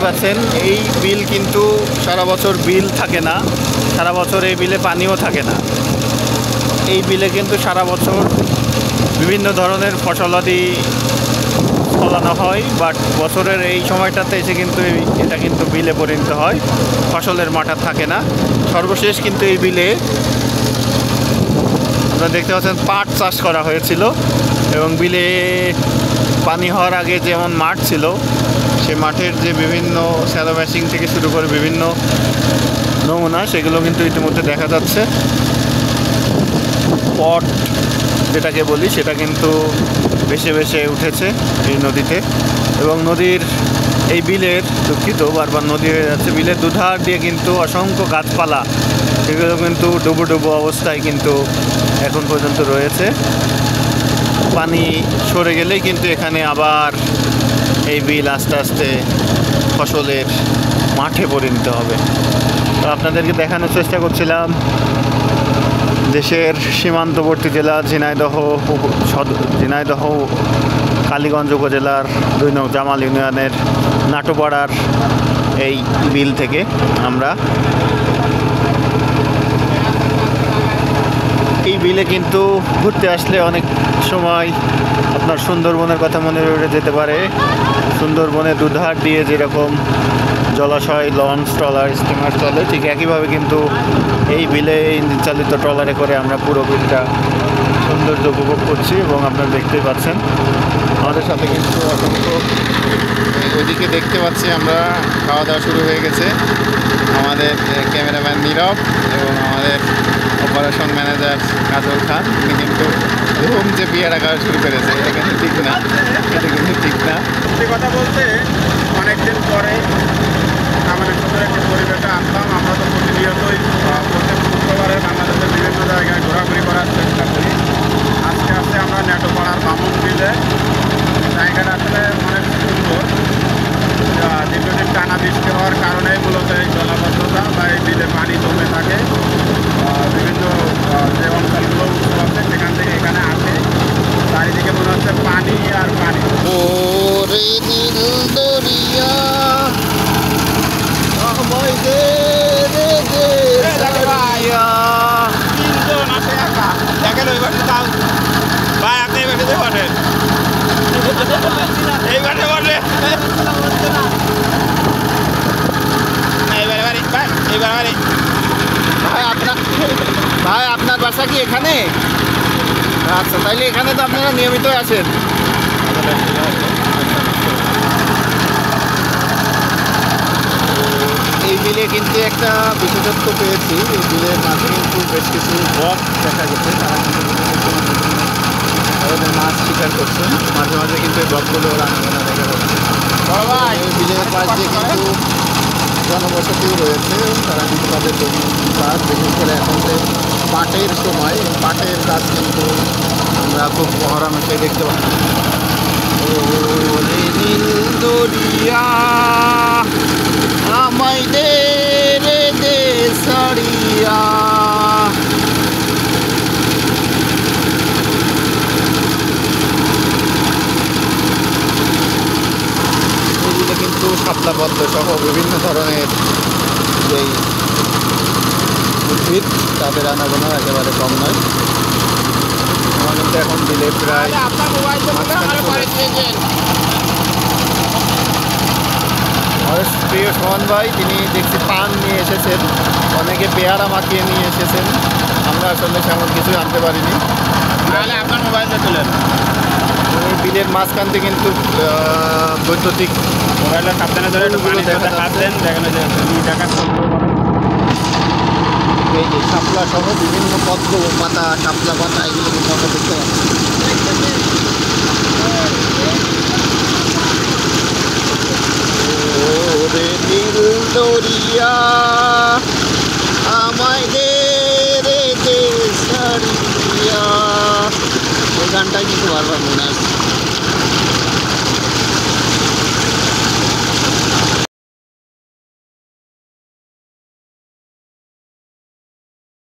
পাচ্ছেন এই বিল কিন্তু সারা বছর বিল থাকে না, সারা বছর এই বিলে পানিও থাকে না। এই বিলে কিন্তু সারা বছর বিভিন্ন ধরনের ফসলাদি ফলানো হয়, বাট বছরের এই সময়টাতে এসে কিন্তু এটা কিন্তু বিলে পরিণত হয়, ফসলের মাঠ থাকে না। সর্বশেষ কিন্তু এই বিলে আপনারা দেখতে পাচ্ছেন পাট চাষ করা হয়েছিল, এবং বিলে পানি হওয়ার আগে যেমন মাঠ ছিল, সে মাঠের যে বিভিন্ন স্যালো ম্যাচিং থেকে শুরু করে বিভিন্ন নমুনা, সেগুলো কিন্তু ইতিমধ্যে দেখা যাচ্ছে। পট যেটাকে বলি সেটা কিন্তু ভেসে ভেসে উঠেছে এই নদীতে, এবং নদীর এই বিলের, দুঃখিত বারবার নদী হয়ে যাচ্ছে, বিলের দুধার দিয়ে কিন্তু অসংখ্য গাছপালা, সেগুলো কিন্তু ডুবো ডুবো অবস্থায় কিন্তু এখন পর্যন্ত রয়েছে। পানি সরে গেলেই কিন্তু এখানে আবার এই বিল আস্তে আস্তে ফসলের মাঠে পরিণত হবে। তো আপনাদেরকে দেখানোর চেষ্টা করছিলাম দেশের সীমান্তবর্তী জেলা ঝিনাইদহ কালীগঞ্জ উপজেলার ২ নং জামাল ইউনিয়নের নাটোপাড়ার এই বিল থেকে। আমরা এই বিলে কিন্তু ঘুরতে আসলে অনেক সময় আপনার সুন্দরবনের কথা মনে পড়ে যেতে পারে। সুন্দরবনের দুধার দিয়ে যেরকম জলাশয়, লঞ্চ, ট্রলার, স্টিমার চলে, ঠিক একইভাবে কিন্তু এই বিলে ইঞ্জিন চালিত ট্রলারে করে আমরা পুরো বিলটা সৌন্দর্য উপভোগ করছি, এবং আপনারা দেখতেই পাচ্ছেন আমাদের সাথে কিন্তু অসংখ্য, ওইদিকে দেখতে পাচ্ছি আমরা খাওয়া দাওয়া শুরু হয়ে গেছে। আমাদের ক্যামেরাম্যান নীরব এবং আমাদের অপারেশন ম্যানেজার কাজল খান, তিনি কিন্তু ধুম যে বিয়ারা খাওয়া শুরু করেছে, এটা কিন্তু ঠিক না, এটা কিন্তু ঠিক না। কথা বলতে অনেকদিন পরে আমাদের সাথে একটি পরিবেশে আসলাম। আমরা তো প্রতিনিয়তই প্রত্যেক শুক্রবারে বাংলাদেশের বিভিন্ন জায়গায় ঘোরাঘুরি করার চেষ্টা করি। আজকে আমরা নেটোপাড়ার বামুন বিলে, জায়গাটা আসলে অনেক সুন্দর। দীর্ঘদিন টানা বৃষ্টি হওয়ার কারণে মূলত এই জলাবদ্ধতা বা এই বিলে পানি জমে থাকে। বিভিন্ন যে অঞ্চলগুলো উৎসব আছে সেখান থেকে এখানে আসে, চারিদিকে মনে হচ্ছে পানি আর পানি। ভাই আপনি এই বাড়িতে বলেন, এই বাড়িতে বলেন, ভাই আপনার বাসা কি এখানে? আচ্ছা, তাইলে এখানে তো আপনারা নিয়মিত আসেন। এই বিলে কিন্তু একটা বিশেষত্ব পেয়েছি, এই বিলের মাঝে কিন্তু বেশ কিছু বক দেখা গেছে, তারা কিন্তু তাদের মাছ শিকার করছেন। মাঝে মাঝে কিন্তু এই বকগুলো রান্না দেখা যাচ্ছে। এই বিলের পাশ দিয়ে কিন্তু জনবসতিও রয়েছে, তারা কিন্তু তাদের কাজ, বিশেষ করে এখন যে পাটের সময়, পাটের কাজ কিন্তু আমরা খুব মহরামেশে দেখতে পাচ্ছি। দরিয়া আমায় দে রে দে সাড়িয়া, এগুলো কিন্তু শাপলা পদ্ম সহ বিভিন্ন ধরনের যেই উদ্ভিদ, তাদের আনাগোনা একেবারে কম নয়। আমার কিন্তু এখন বিলে প্রায় প্রিয় সোহান ভাই, তিনি দেখছি পান নিয়ে এসেছেন, অনেকে পেয়ারা মাখিয়ে নিয়ে এসেছেন। আমরা আসলে সেমন কিছু আনতে পারিনি। তাহলে আপনার মোবাইলটা তোলেন। এই বিলের মাঝখানতে কিন্তু বৈদ্যুতিক মোবাইলটা সাবধানে ধরে একটু পানি দেখা দেন, দেখেন যে 2 টাকা। এই যে শাপলা সহ বিভিন্ন পদ্ম পাতা, শাপলা পাতা, এগুলো কিন্তু আমরা দেখতে পাচ্ছি। ওরে নীল দরিয়া আমায় দে রে দে সাড়িয়া, ওই গানটাই কিন্তু বারবার মনে আসছে।